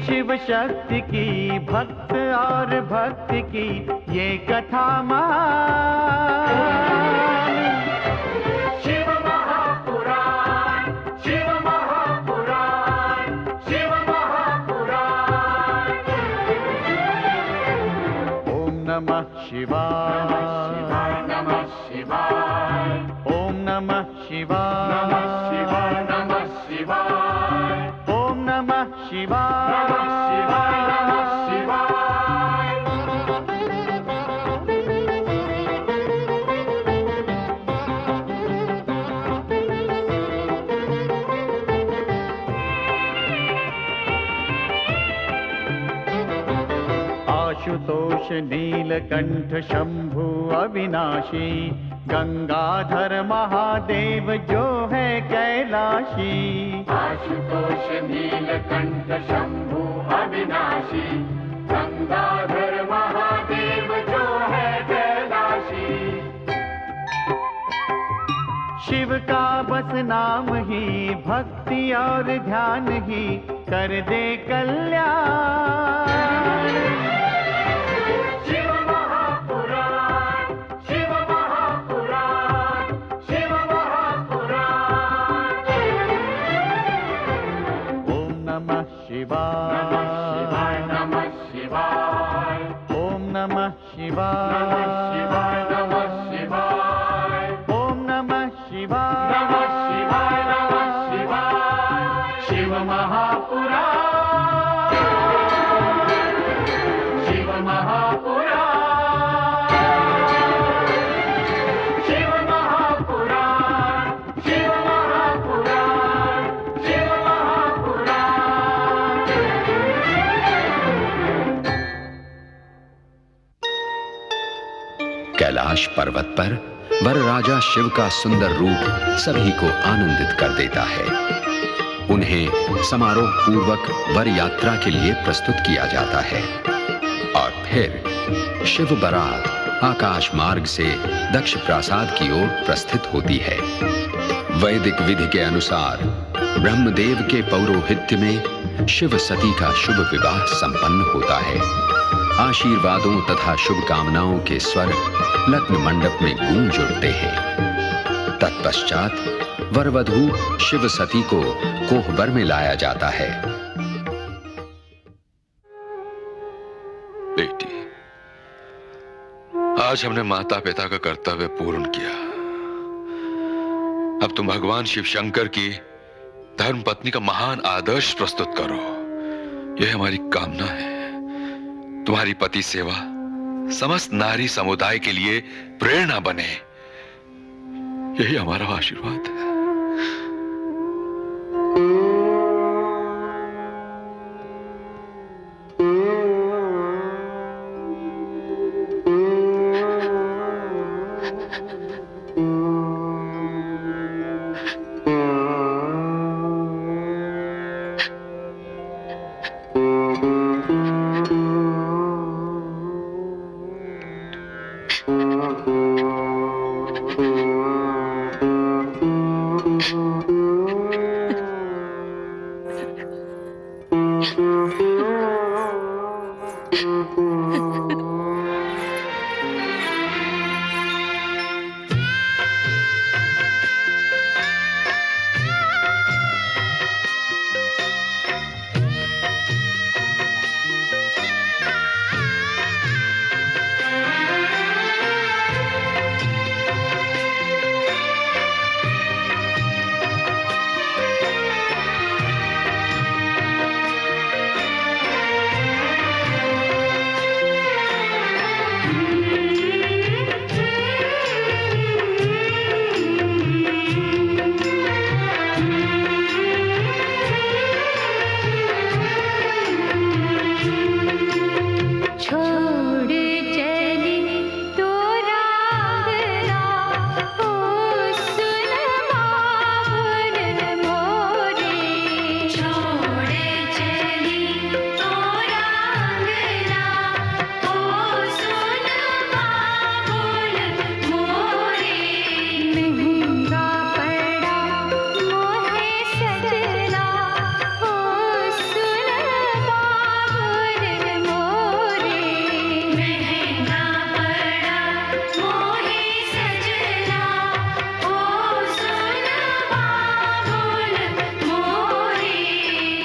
शिव शक्ति की, भक्त और भक्ति की ये कथा महान। शिव महापुराण, शिव महापुराण, शिव महापुराण। ओम नमः शिवाय, नमः शिवाय, ओम नमः शिवाय, नमः शिवाय, नमः शिवाय, ओम नमः शिवाय, नमः शिवाय, नमः शिवाय। आशुतोष नीलकंठ शंभु अविनाशी, गंगाधर महादेव जो है कैलाशी। आशुतोष नीलकंठ शंभु अविनाशी, गंगाधर महादेव जो है कैलाशी। शिव का बस नाम ही, भक्ति और ध्यान ही कर दे कल्याण। शिव महापुराण, शिव महापुराण, शिव महापुराण। ओम नमः शिवाय, नमः शिवाय, नमः शिवाय, ओम नमः शिवाय, नमः शिवाय, नमः शिवाय, ओम नमः शिवाय, नमः शिवाय, नमः शिवाय। शिव महापुराण, शिव महापुराण, शिव महापुराण, शिव महापुराण, शिव महापुराण। कैलाश पर्वत पर वरराजा शिव का सुंदर रूप सभी को आनंदित कर देता है। उन्हें समारोह पूर्वक वर यात्रा के लिए प्रस्तुत किया जाता है और फिर शिव बारात आकाश मार्ग से दक्ष प्रासाद की ओर प्रस्थित होती है। वैदिक विधि के अनुसार ब्रह्मदेव के पौरोहित्य में शिव सती का शुभ विवाह संपन्न होता है। आशीर्वादों तथा शुभकामनाओं के स्वर लग्न मंडप में गूंज उठते हैं। तत्पश्चात वरवधू शिव सती को कोहबर में लाया जाता है। बेटी, आज हमने माता पिता का कर्तव्य पूर्ण किया। अब तुम भगवान शिव शंकर की धर्म पत्नी का महान आदर्श प्रस्तुत करो। यह हमारी कामना है। तुम्हारी पति सेवा समस्त नारी समुदाय के लिए प्रेरणा बने, यही हमारा आशीर्वाद है।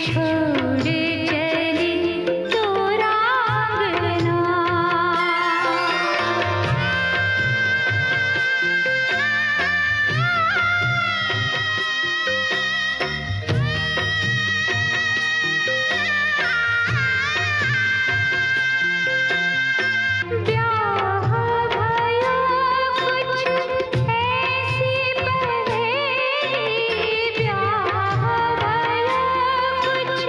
छोड़ चली तो रांगना। ब्याह भयो कुछ ऐसी पहेली, ब्याह भयो कुछ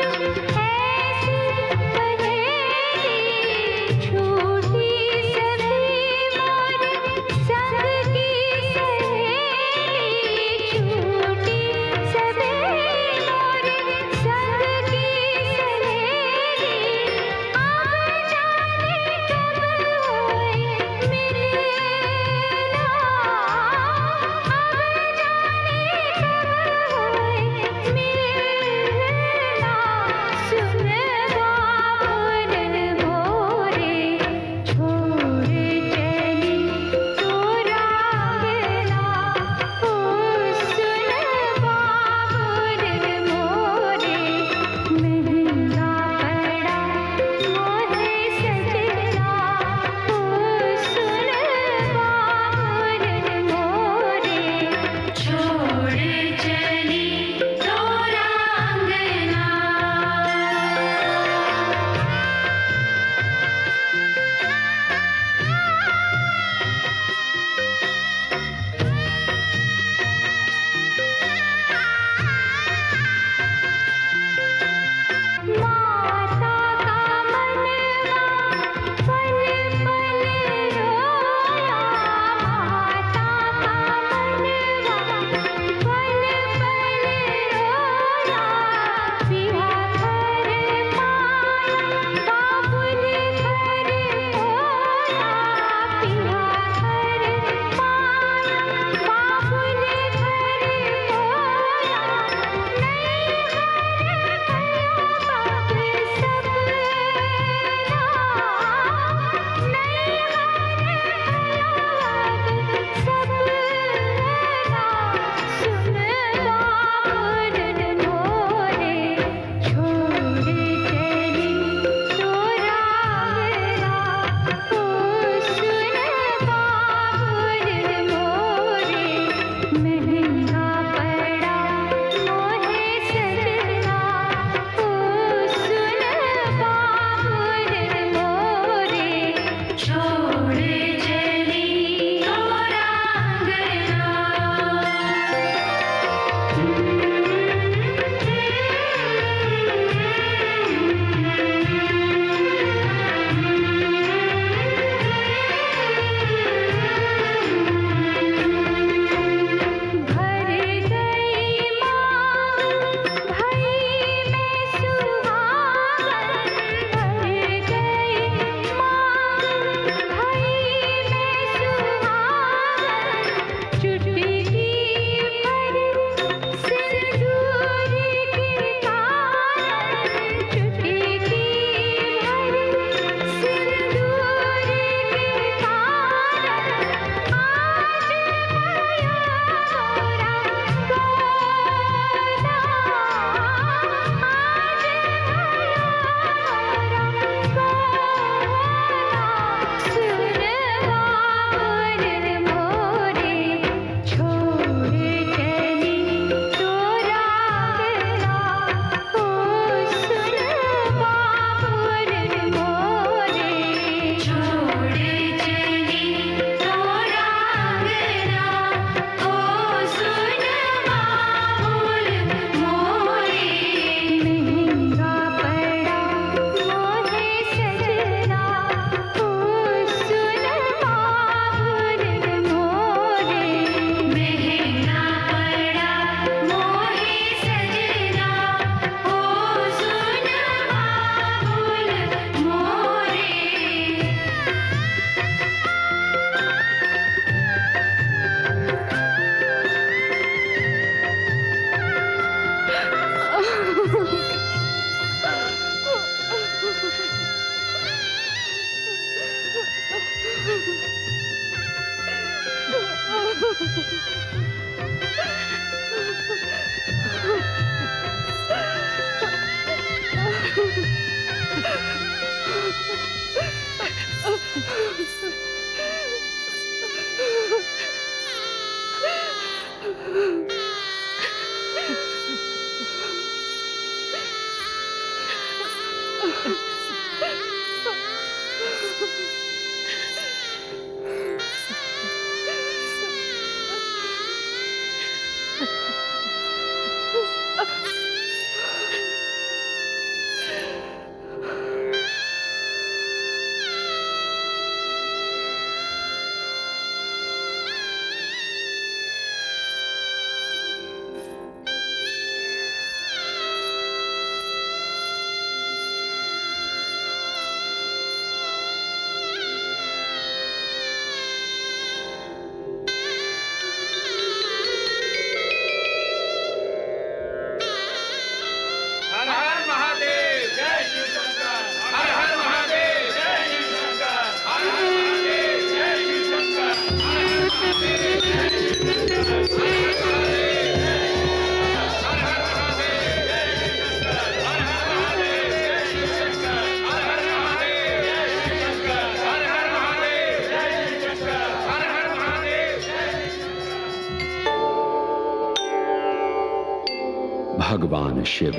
भगवान शिव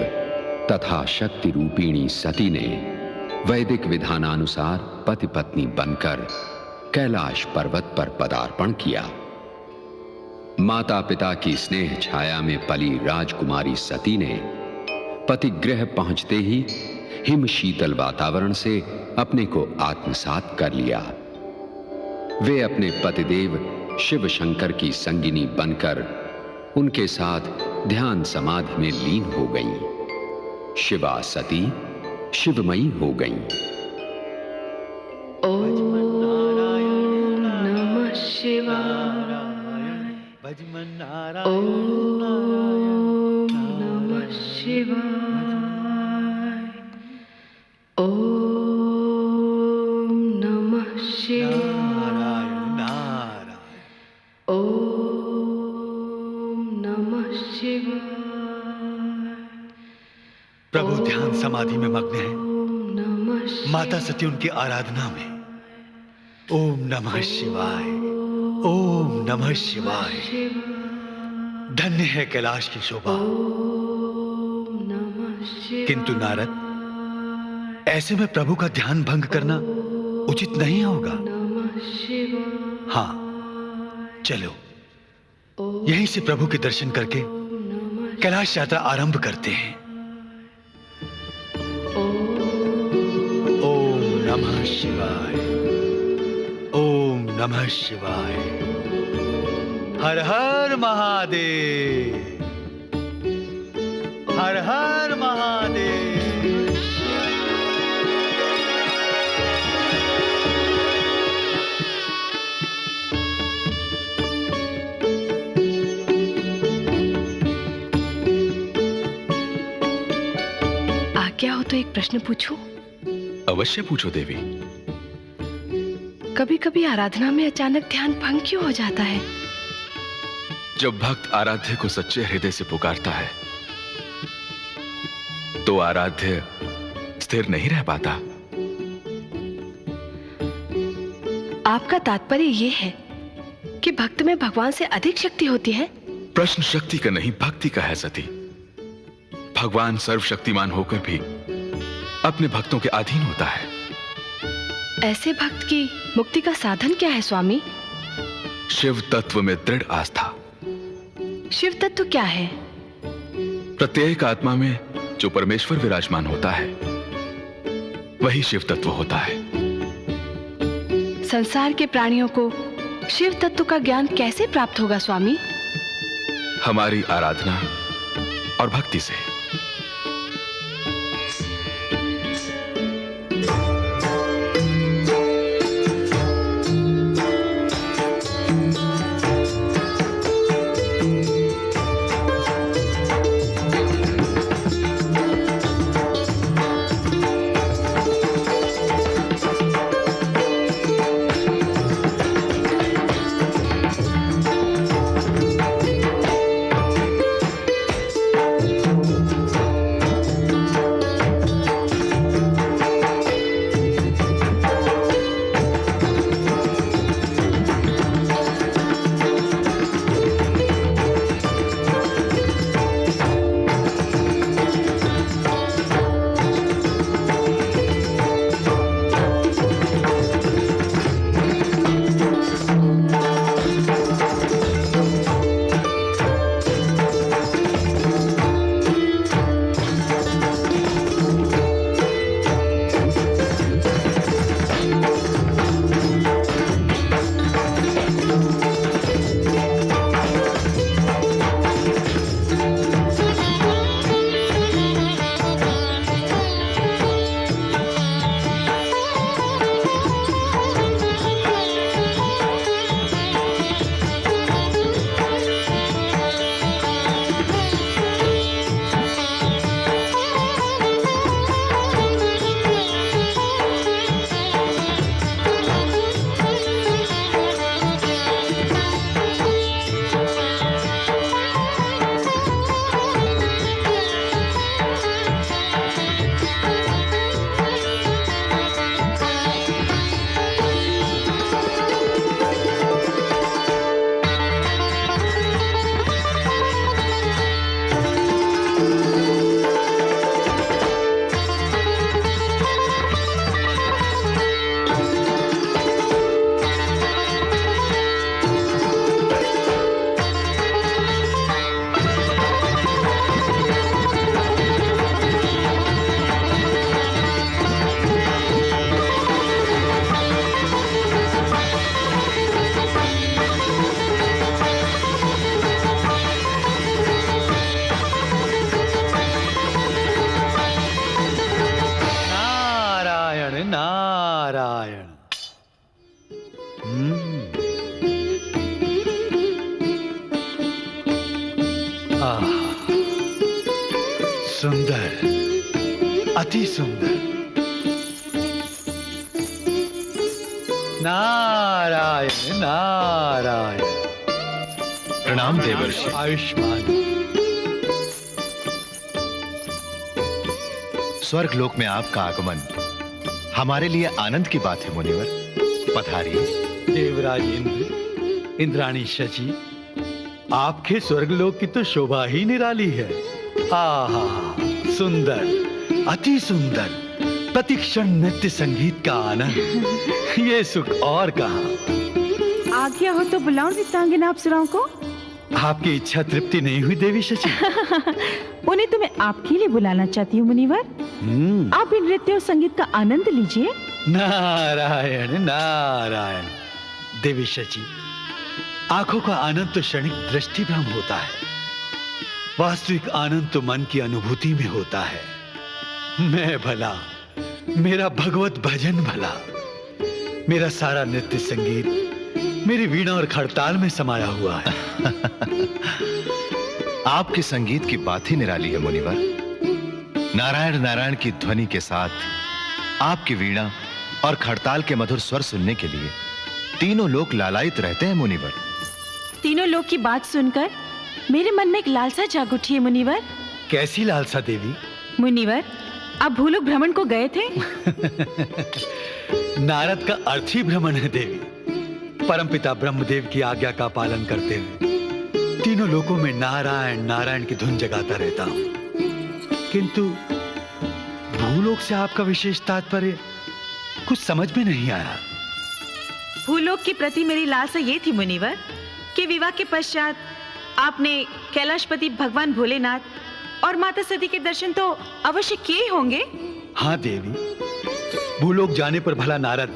तथा शक्ति रूपिणी सती ने वैदिक विधानानुसार पति पत्नी बनकर कैलाश पर्वत पर पदार्पण किया। माता पिता की स्नेह छाया में पली राजकुमारी सती ने पतिगृह पहुंचते ही हिम शीतल वातावरण से अपने को आत्मसात कर लिया। वे अपने पतिदेव शिव शंकर की संगिनी बनकर उनके साथ ध्यान समाधि में लीन हो गईं। शिवा सती शिवमयी हो गईं। ओम नमः शिवाय। ओम नमः शिवाय। ओम नमः शिवाय। ओम नमः शिवाय। प्रभु ध्यान समाधि में मग्न है। ओम नमः शिवाय। माता सती उनकी आराधना में। ओम नमः शिवाय। ओम नमः शिवाय। धन्य है कैलाश की शोभा। ओम नमः शिवाय। किंतु नारद, ऐसे में प्रभु का ध्यान भंग करना उचित नहीं होगा। नमः शिवाय। हाँ, चलो यहीं से प्रभु के दर्शन करके कैलाश यात्रा आरंभ करते हैं। ओम नमः शिवाय। ओम नमः शिवाय। हर हर महादेव। हर हर महादेव। आज्ञा हो तो एक प्रश्न पूछूं? अवश्य पूछो देवी। कभी कभी आराधना में अचानक ध्यान भंग क्यों हो जाता है? जब भक्त आराध्य को सच्चे हृदय से पुकारता है तो आराध्य स्थिर नहीं रह पाता। आपका तात्पर्य यह है कि भक्त में भगवान से अधिक शक्ति होती है? प्रश्न शक्ति का नहीं, भक्ति का है सती। भगवान सर्वशक्तिमान होकर भी अपने भक्तों के अधीन होता है। ऐसे भक्त की मुक्ति का साधन क्या है स्वामी? शिव तत्व में दृढ़ आस्था। शिव तत्व क्या है? प्रत्येक आत्मा में जो परमेश्वर विराजमान होता है वही शिव तत्व होता है। संसार के प्राणियों को शिव तत्व का ज्ञान कैसे प्राप्त होगा स्वामी? हमारी आराधना और भक्ति से। सुंदर, अति सुंदर। नारायण नारायण। प्रणाम देवर्षि। आयुष्मान। स्वर्ग लोक में आपका आगमन हमारे लिए आनंद की बात है मुनिवर। पधारिए। देवराज इंद्र, इंद्राणी शची, आपके स्वर्गलोक की तो शोभा ही निराली है। आहा, सुंदर, अति सुंदर, प्रतिक्षण नृत्य संगीत का आनंद, ये सुख और कहाँ। आज्ञा हो तो बुलाऊं विद्यांगिना अप्सराओं को? आपकी इच्छा तृप्ति नहीं हुई देवी शची? उन्हें तो मैं आपके लिए बुलाना चाहती हूँ मुनिवर। आप इन नृत्य और संगीत का आनंद लीजिए। नारायण नारायण। देवी शची, आंखों का आनंद तो क्षणिक दृष्टि भ्रम होता है, वास्तविक आनंद तो मन की अनुभूति में होता है। मैं भला, मेरा भगवत भजन भला, मेरा सारा नृत्य संगीत मेरी वीणा और खड़ताल में समाया हुआ है। आपके संगीत की बात ही निराली है मुनिवर। नारायण नारायण की ध्वनि के साथ आपकी वीणा और खड़ताल के मधुर स्वर सुनने के लिए तीनों लोग लालायित रहते हैं मुनिवर। तीनों लोग की बात सुनकर मेरे मन में एक लालसा जाग उठी है मुनिवर। कैसी लालसा देवी? मुनिवर, आप भूलोक भ्रमण को गए थे? नारद का अर्थ ही भ्रमण है देवी। परमपिता ब्रह्मदेव की आज्ञा का पालन करते हुए तीनों लोकों में नारायण नारायण की धुन जगाता रहता हूं। किंतु भूलोक से आपका विशेष तात्पर्य कुछ समझ में नहीं आया। भूलोक के प्रति मेरी लालसा ये थी मुनिवर कि विवाह के पश्चात आपने कैलाशपति भगवान भोलेनाथ और माता सती के दर्शन तो अवश्य किए होंगे। हाँ देवी, भूलोक जाने पर भला नारद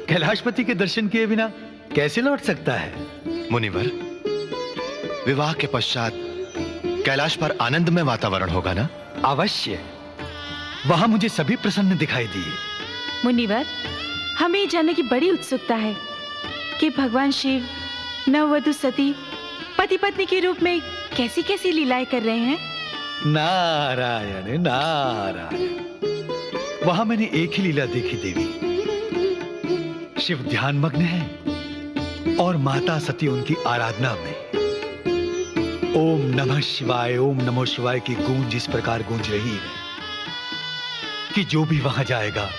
कैलाशपति के दर्शन किए बिना कैसे लौट सकता है? मुनिवर, विवाह के पश्चात कैलाश पर आनंदमय वातावरण होगा ना? अवश्य। वहां मुझे सभी प्रसन्न दिखाई दिए। मुनिवर, हमें ये जानने की बड़ी उत्सुकता है कि भगवान शिव नववधु सती पति पत्नी के रूप में कैसी कैसी लीलाएं कर रहे हैं। नारायण नारायण। वहां मैंने एक ही लीला देखी देवी। शिव ध्यान मग्न है और माता सती उनकी आराधना में। ओम नमः शिवाय, ओम नमः शिवाय की गूंज इस प्रकार गूंज रही है कि जो भी वहां जाएगा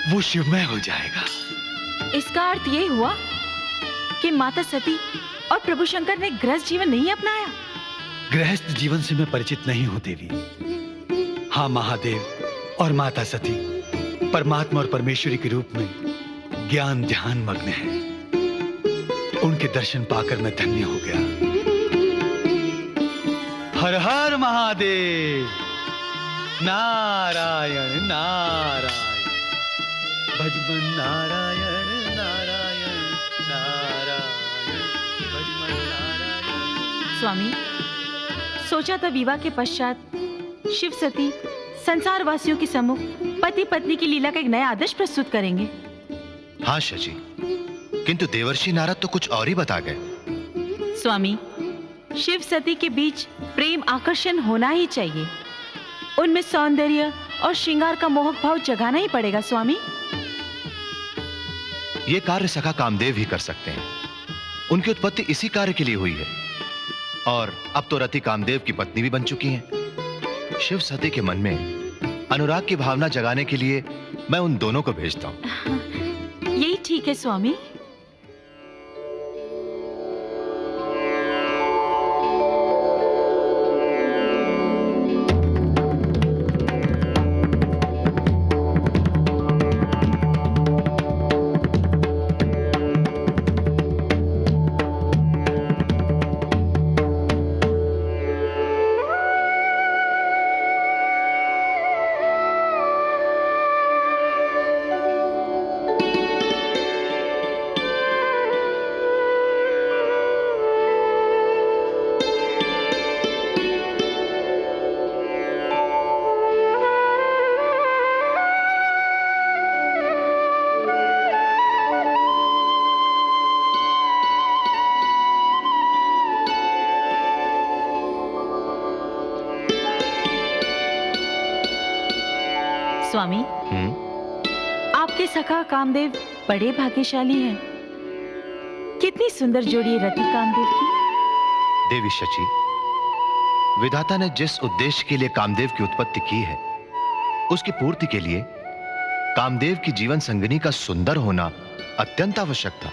वो शिवमय हो जाएगा। इसका अर्थ ये हुआ कि माता सती और प्रभु शंकर ने गृहस्थ जीवन नहीं अपनाया। गृहस्थ जीवन से मैं परिचित नहीं हूं देवी। हाँ, महादेव और माता सती परमात्मा और परमेश्वरी के रूप में ज्ञान ध्यान मग्न है। उनके दर्शन पाकर मैं धन्य हो गया। हर हर महादेव। नारायण नारायण। भजमन नारायण नारायण नारायण भजमन नारायण। स्वामी, सोचा था विवाह के पश्चात शिव सती संसार वासियों के सम्मुख पति पत्नी की लीला का एक नया आदर्श प्रस्तुत करेंगे। हाँ शची, किंतु देवर्षि नारद तो कुछ और ही बता गए। स्वामी, शिव सती के बीच प्रेम आकर्षण होना ही चाहिए। उनमें सौंदर्य और श्रृंगार का मोहक भाव जगाना ही पड़ेगा स्वामी। ये कार्य सखा कामदेव ही कर सकते हैं। उनकी उत्पत्ति इसी कार्य के लिए हुई है और अब तो रति कामदेव की पत्नी भी बन चुकी हैं। शिव सती के मन में अनुराग की भावना जगाने के लिए मैं उन दोनों को भेजता हूं। यही ठीक है स्वामी। स्वामी, आपके सखा कामदेव बड़े भाग्यशाली हैं। कितनी सुंदर जोड़ी है रति कामदेव की। देवी शची, विधाता ने जिस उद्देश्य के लिए कामदेव की उत्पत्ति की है, उसकी पूर्ति के लिए कामदेव की जीवन संगिनी का सुंदर होना अत्यंत आवश्यक था।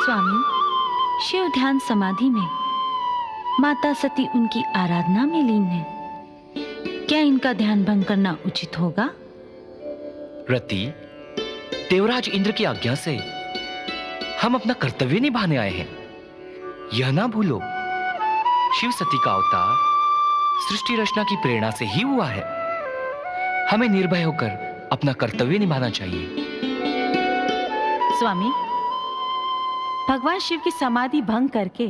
स्वामी, शिव ध्यान समाधि में माता सती उनकी आराधना में लीन है। क्या इनका ध्यान भंग करना उचित होगा? रति, देवराज इंद्र की आज्ञा से हम अपना कर्तव्य निभाने आए हैं। यह ना भूलो, शिव सती का अवतार सृष्टि रचना की प्रेरणा से ही हुआ है। हमें निर्भय होकर अपना कर्तव्य निभाना चाहिए। स्वामी, भगवान शिव की समाधि भंग करके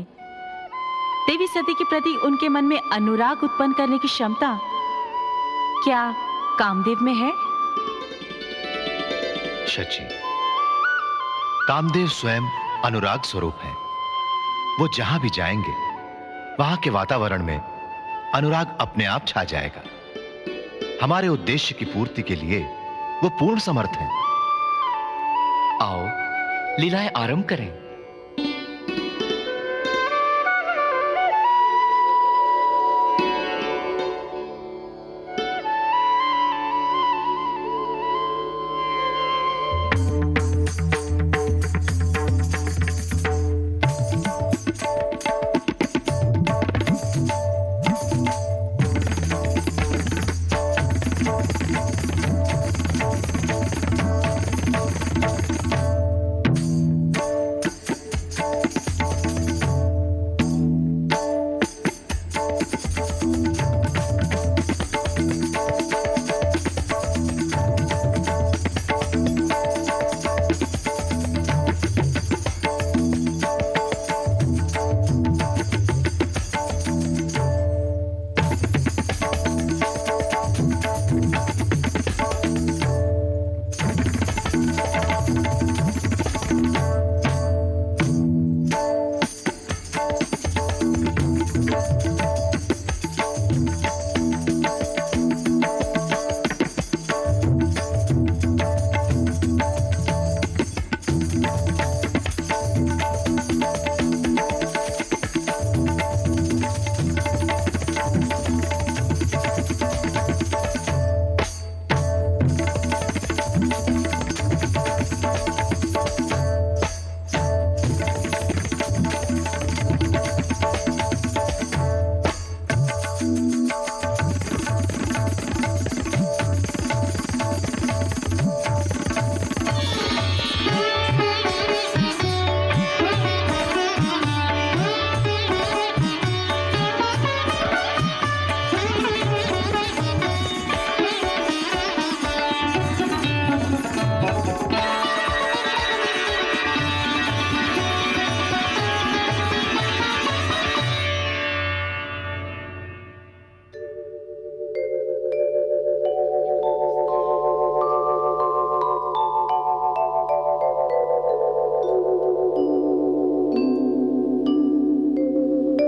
देवी सती के प्रति उनके मन में अनुराग उत्पन्न करने की क्षमता क्या कामदेव में है? शची, कामदेव स्वयं अनुराग स्वरूप है। वो जहां भी जाएंगे वहां के वातावरण में अनुराग अपने आप छा जाएगा। हमारे उद्देश्य की पूर्ति के लिए वो पूर्ण समर्थ हैं। आओ लीलाएं आरंभ करें।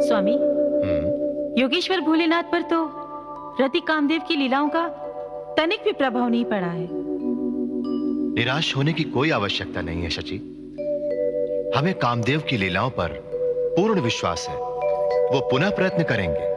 स्वामी, योगेश्वर भोलेनाथ पर तो रति कामदेव की लीलाओं का तनिक भी प्रभाव नहीं पड़ा है। निराश होने की कोई आवश्यकता नहीं है शची। हमें कामदेव की लीलाओं पर पूर्ण विश्वास है। वो पुनः प्रयत्न करेंगे।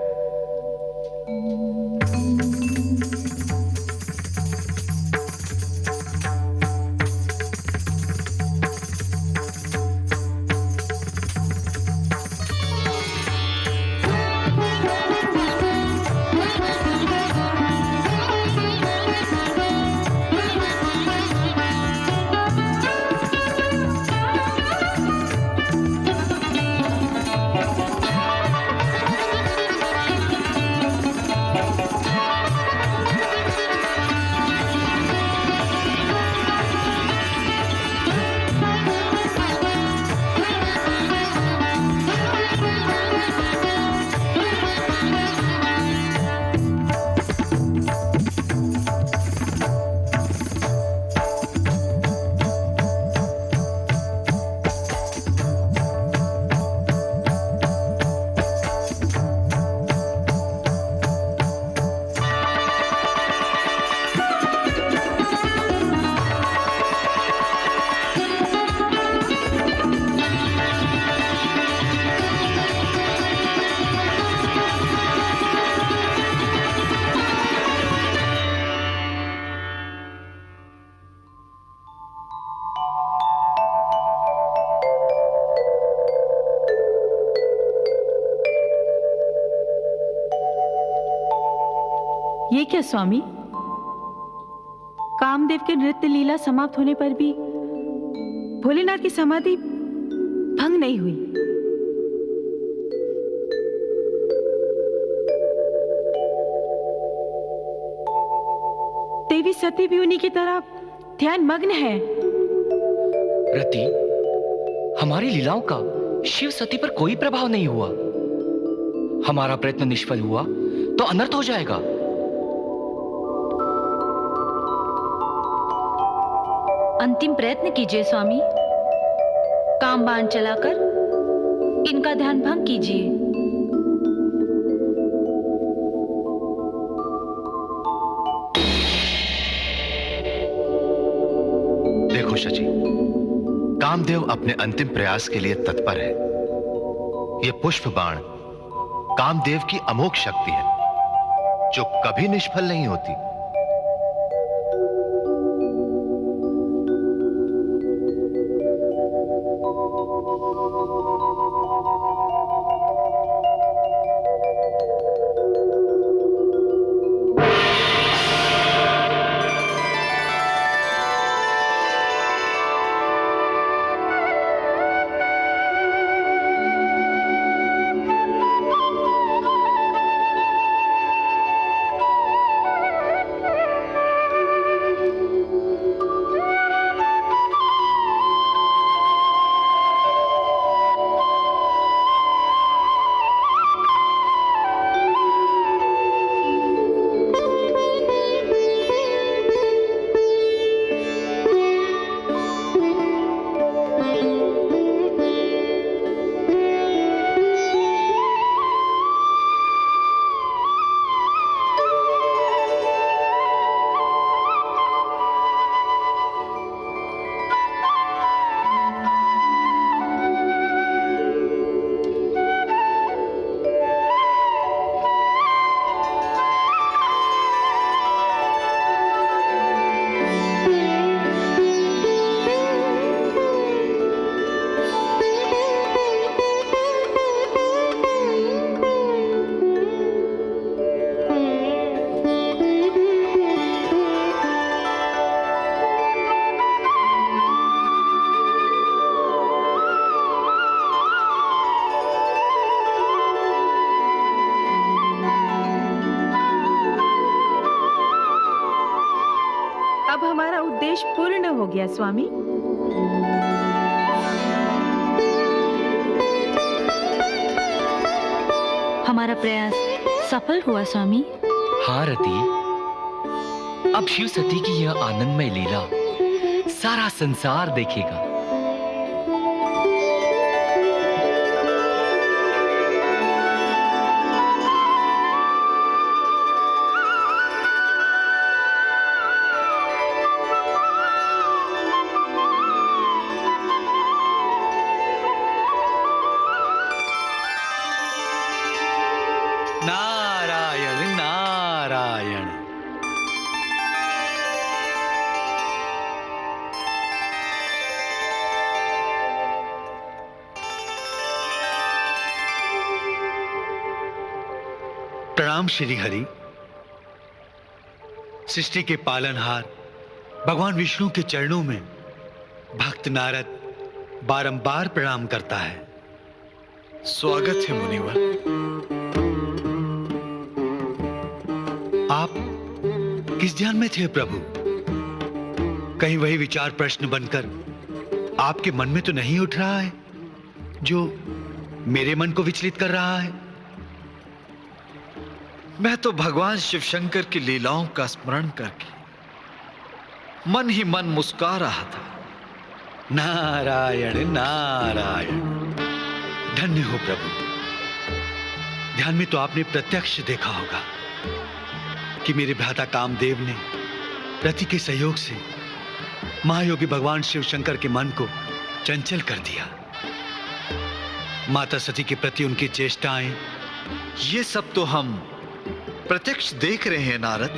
ये क्या स्वामी? कामदेव के नृत्य लीला समाप्त होने पर भी भोलेनाथ की समाधि भंग नहीं हुई। देवी सती भी उन्हीं की तरह ध्यान मग्न है। रति, हमारी लीलाओं का शिव सती पर कोई प्रभाव नहीं हुआ। हमारा प्रयत्न निष्फल हुआ तो अनर्थ हो जाएगा। अंतिम प्रयत्न कीजिए स्वामी। कामबाण चलाकर इनका ध्यान भंग कीजिए। देखो शची, कामदेव अपने अंतिम प्रयास के लिए तत्पर है। यह पुष्प बाण कामदेव की अमोघ शक्ति है जो कभी निष्फल नहीं होती। अब हमारा उद्देश्य पूर्ण हो गया स्वामी। हमारा प्रयास सफल हुआ स्वामी। हाँ रति, अब शिव सती की यह आनंदमय लीला सारा संसार देखेगा। नारायण नारायण। प्रणाम श्री हरि। सृष्टि के पालनहार भगवान विष्णु के चरणों में भक्त नारद बारंबार प्रणाम करता है। स्वागत है मुनिवर। आप किस ध्यान में थे प्रभु? कहीं वही विचार प्रश्न बनकर आपके मन में तो नहीं उठ रहा है जो मेरे मन को विचलित कर रहा है? मैं तो भगवान शिव शंकर की लीलाओं का स्मरण करके मन ही मन मुस्कुरा रहा था। नारायण नारायण। धन्य हो प्रभु। ध्यान में तो आपने प्रत्यक्ष देखा होगा कि मेरे भ्राता कामदेव ने रति के सहयोग से महायोगी भगवान शिव शंकर के मन को चंचल कर दिया। माता सती के प्रति उनकी चेष्टाएं, ये सब तो हम प्रत्यक्ष देख रहे हैं नारद,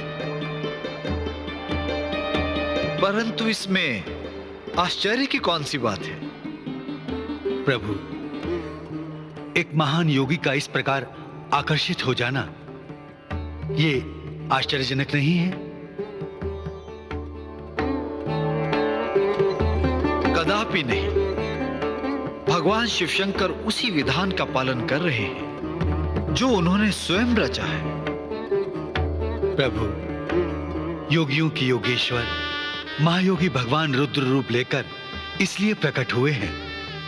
परंतु इसमें आश्चर्य की कौन सी बात है? प्रभु, एक महान योगी का इस प्रकार आकर्षित हो जाना, ये आश्चर्यजनक नहीं है? कदापि नहीं। भगवान शिवशंकर उसी विधान का पालन कर रहे हैं जो उन्होंने स्वयं रचा है। प्रभु, योगियों की योगेश्वर महायोगी भगवान रुद्र रूप लेकर इसलिए प्रकट हुए हैं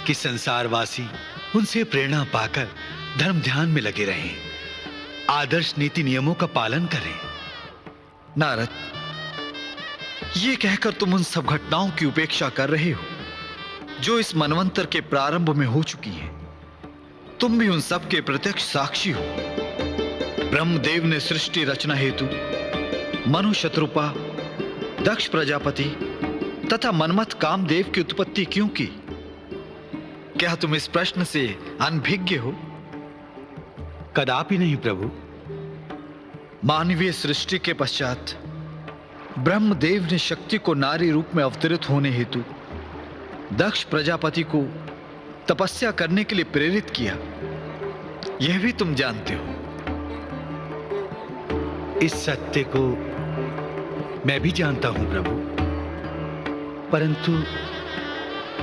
कि संसारवासी उनसे प्रेरणा पाकर धर्म ध्यान में लगे रहें, आदर्श नीति नियमों का पालन करें। नारद, ये कहकर तुम उन सब घटनाओं की उपेक्षा कर रहे हो जो इस मनवंतर के प्रारंभ में हो चुकी है। तुम भी उन सब के प्रत्यक्ष साक्षी हो। ब्रह्मदेव ने सृष्टि रचना हेतु मनु शत्रुपा, दक्ष प्रजापति तथा मनमथ कामदेव की उत्पत्ति क्यों की? क्या तुम इस प्रश्न से अनभिज्ञ हो? कदापि नहीं प्रभु। मानवीय सृष्टि के पश्चात ब्रह्मदेव ने शक्ति को नारी रूप में अवतरित होने हेतु दक्ष प्रजापति को तपस्या करने के लिए प्रेरित किया। यह भी तुम जानते हो। इस सत्य को मैं भी जानता हूं प्रभु, परंतु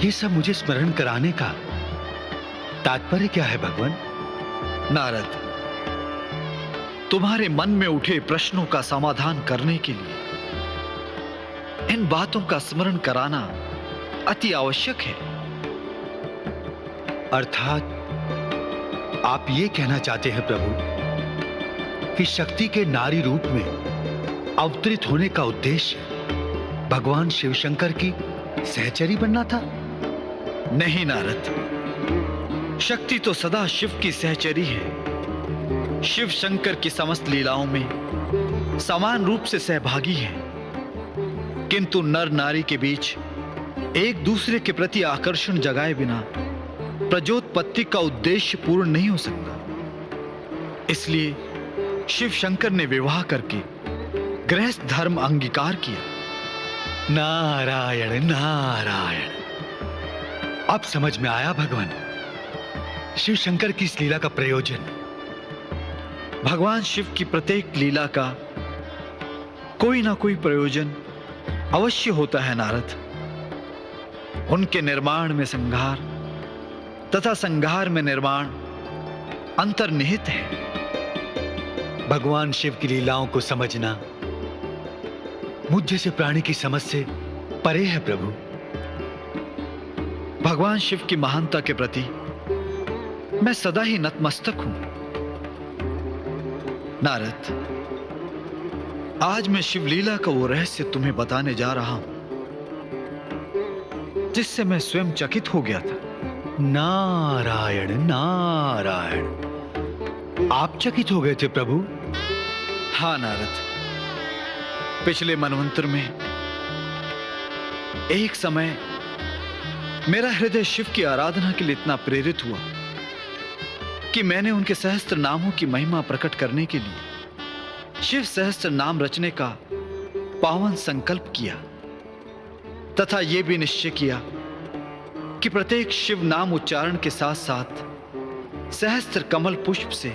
ये सब मुझे स्मरण कराने का तात्पर्य क्या है भगवान? नारद, तुम्हारे मन में उठे प्रश्नों का समाधान करने के लिए इन बातों का स्मरण कराना अति आवश्यक है। अर्थात आप ये कहना चाहते हैं प्रभु कि शक्ति के नारी रूप में अवतरित होने का उद्देश्य भगवान शिवशंकर की सहचरी बनना था? नहीं नारद, शक्ति तो सदा शिव की सहचरी है। शिव शंकर की समस्त लीलाओं में समान रूप से सहभागी है, किंतु नर नारी के बीच एक दूसरे के प्रति आकर्षण जगाए बिना प्रजोत्पत्ति का उद्देश्य पूर्ण नहीं हो सकता। इसलिए शिव शंकर ने विवाह करके गृहस्थ धर्म अंगीकार किया। नारायण नारायण, अब समझ में आया भगवान शिव शंकर की इस लीला का प्रयोजन। भगवान शिव की प्रत्येक लीला का कोई ना कोई प्रयोजन अवश्य होता है नारद। उनके निर्माण में संहार तथा संहार में निर्माण अंतर्निहित है। भगवान शिव की लीलाओं को समझना मुझ जैसे प्राणी की समझ से परे है प्रभु। भगवान शिव की महानता के प्रति मैं सदा ही नतमस्तक हूं। नारद, आज मैं शिवलीला का वो रहस्य तुम्हें बताने जा रहा हूं जिससे मैं स्वयं चकित हो गया था। नारायण नारायण, आप चकित हो गए थे प्रभु? हाँ नारद, पिछले मनवंतर में एक समय मेरा हृदय शिव की आराधना के लिए इतना प्रेरित हुआ कि मैंने उनके सहस्त्र नामों की महिमा प्रकट करने के लिए शिव सहस्त्र नाम रचने का पावन संकल्प किया तथा यह भी निश्चय किया कि प्रत्येक शिव नाम उच्चारण के साथ साथ सहस्त्र कमल पुष्प से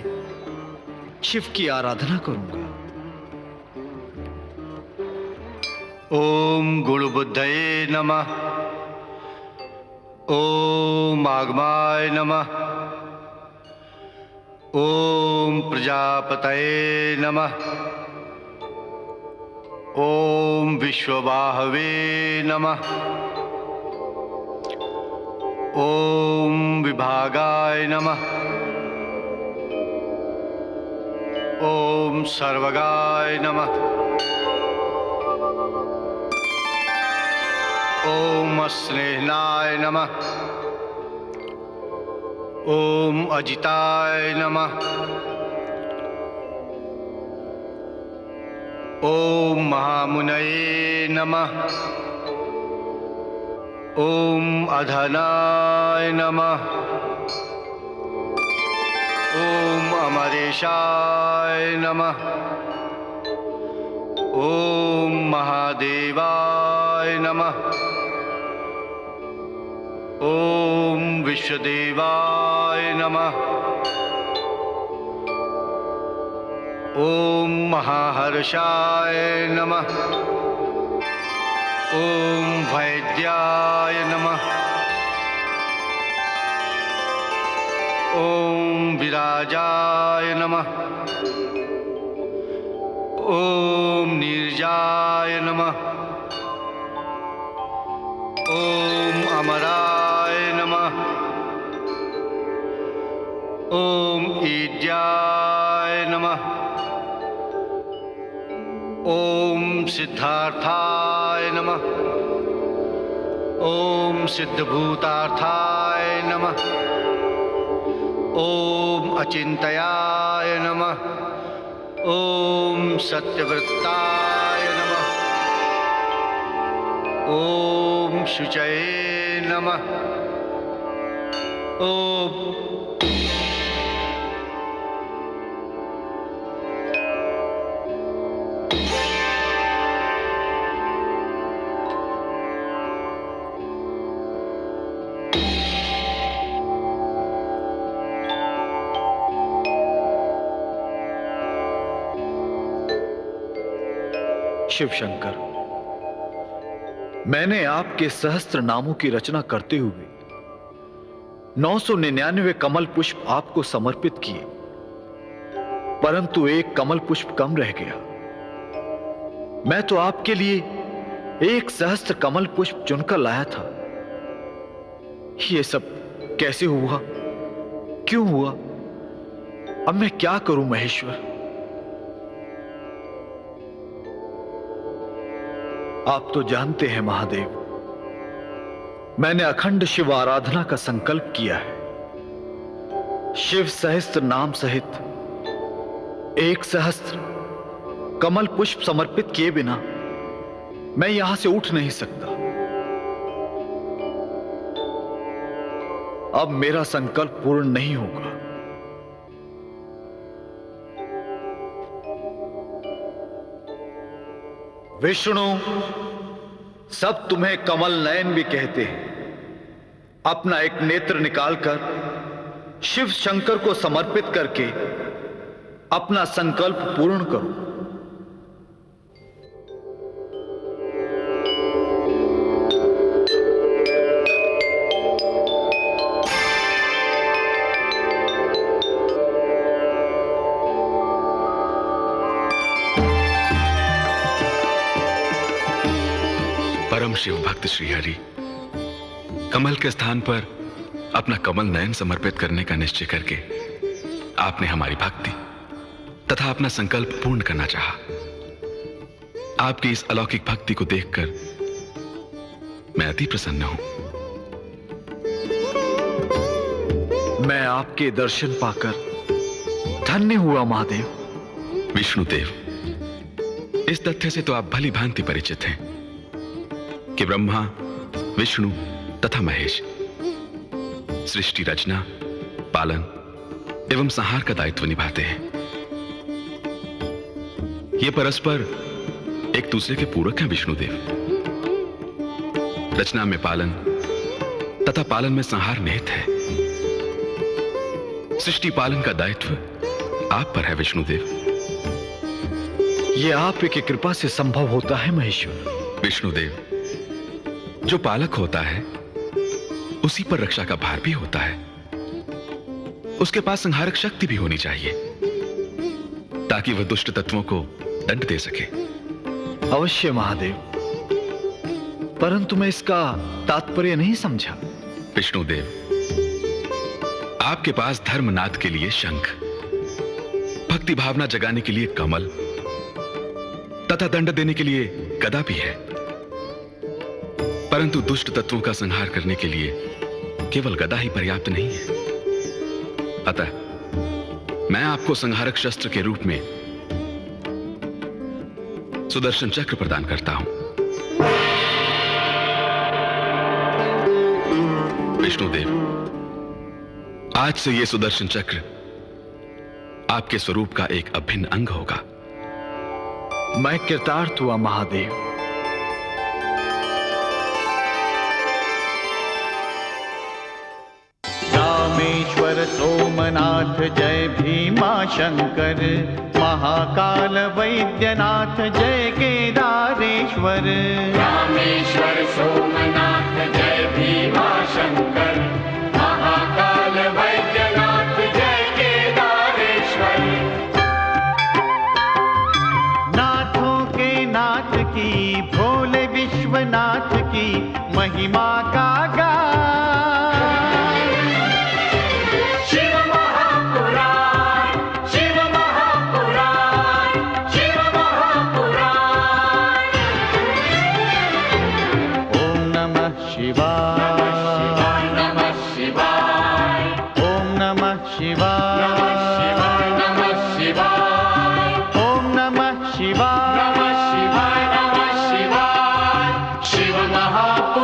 शिव की आराधना करूंगा। ओम गुरुबुद्धये नमः। ओम आगमाय नमः। ओम प्रजापतये नमः। ओम विश्वबाहवे नमः। ओम विभागाय नमः। ओम सर्वगाय नमः। ओम स्नेहनाय नमः। ओम अजिताय नमः। ओम महामुनये नमः। ओम अधनाय नमः। ओम अमरेशाय नमः। ओम महादेवाय नमः। ओम विश्वदेवाय नमः। ओम महाहर्षाय नमः। ओम वैद्याय नमः। ओम विराजाय नमः। ओम नीरजाय नमः। ओम अमराय नमः। ओम ईद्याय नमः। ओम सिद्धार्थाय नमः। ओम सिद्धभूतार्थाय नमः। ओम अचिंतयाय नमः। ओम सत्यव्रताय नमः। ओम शुचये नमः। ओम शिव शंकर, मैंने आपके सहस्त्र नामों की रचना करते हुए 999 कमल पुष्प आपको समर्पित किए, परंतु एक कमल पुष्प कम रह गया। मैं तो आपके लिए 1 सहस्त्र कमल पुष्प चुनकर लाया था। ये सब कैसे हुआ, क्यों हुआ? अब मैं क्या करूं महेश्वर? आप तो जानते हैं महादेव, मैंने अखंड शिव आराधना का संकल्प किया है। शिव सहस्त्र नाम सहित 1 सहस्त्र कमल पुष्प समर्पित किए बिना मैं यहां से उठ नहीं सकता। अब मेरा संकल्प पूर्ण नहीं होगा। विष्णु, सब तुम्हें कमल नयन भी कहते हैं। अपना एक नेत्र निकालकर शिव शंकर को समर्पित करके अपना संकल्प पूर्ण करो। परम शिव भक्त श्रीहरि कमल के स्थान पर अपना कमल नयन समर्पित करने का निश्चय करके आपने हमारी भक्ति तथा अपना संकल्प पूर्ण करना चाहा। आपकी इस अलौकिक भक्ति को देखकर मैं अति प्रसन्न हूं। मैं आपके दर्शन पाकर धन्य हुआ महादेव। विष्णुदेव, इस तथ्य से तो आप भली भांति परिचित हैं कि ब्रह्मा, विष्णु तथा महेश सृष्टि रचना, पालन एवं संहार का दायित्व निभाते हैं। ये परस्पर एक दूसरे के पूरक हैं विष्णुदेव। रचना में पालन तथा पालन में संहार निहित है। सृष्टि पालन का दायित्व आप पर है विष्णुदेव। यह आप की कृपा से संभव होता है महेश्वर। विष्णुदेव, जो पालक होता है उसी पर रक्षा का भार भी होता है। उसके पास संहारक शक्ति भी होनी चाहिए ताकि वह दुष्ट तत्वों को दंड दे सके। अवश्य महादेव, परंतु मैं इसका तात्पर्य नहीं समझा। विष्णुदेव, आपके पास धर्मनाद के लिए शंख, भक्ति भावना जगाने के लिए कमल तथा दंड देने के लिए गदा भी है, परंतु दुष्ट तत्वों का संहार करने के लिए केवल गदा ही पर्याप्त नहीं है। अतः मैं आपको संहारक शस्त्र के रूप में सुदर्शन चक्र प्रदान करता हूं। विष्णुदेव, आज से यह सुदर्शन चक्र आपके स्वरूप का एक अभिन्न अंग होगा। मैं कृतार्थ हुआ महादेव। रामेश्वर शंकर सोमनाथ जय भीमा शंकर, महाकाल वैद्यनाथ जय केदारेश्वर। रामेश्वर सोमनाथ जय भीमा शंकर, महाकाल वैद्यनाथ जय केदारेश्वर। नाथों के नाथ की भोले विश्वनाथ की महिमा का गान। शिव महापुराण, शिव महापुराण, शिव महापुराण। ओम नमः शिवाय, नमः शिवाय, ओम नमः शिवाय, नमः शिवाय, ओम नमः शिवाय, नमः शिवाय, नमः शिवाय। शिव महापुराण,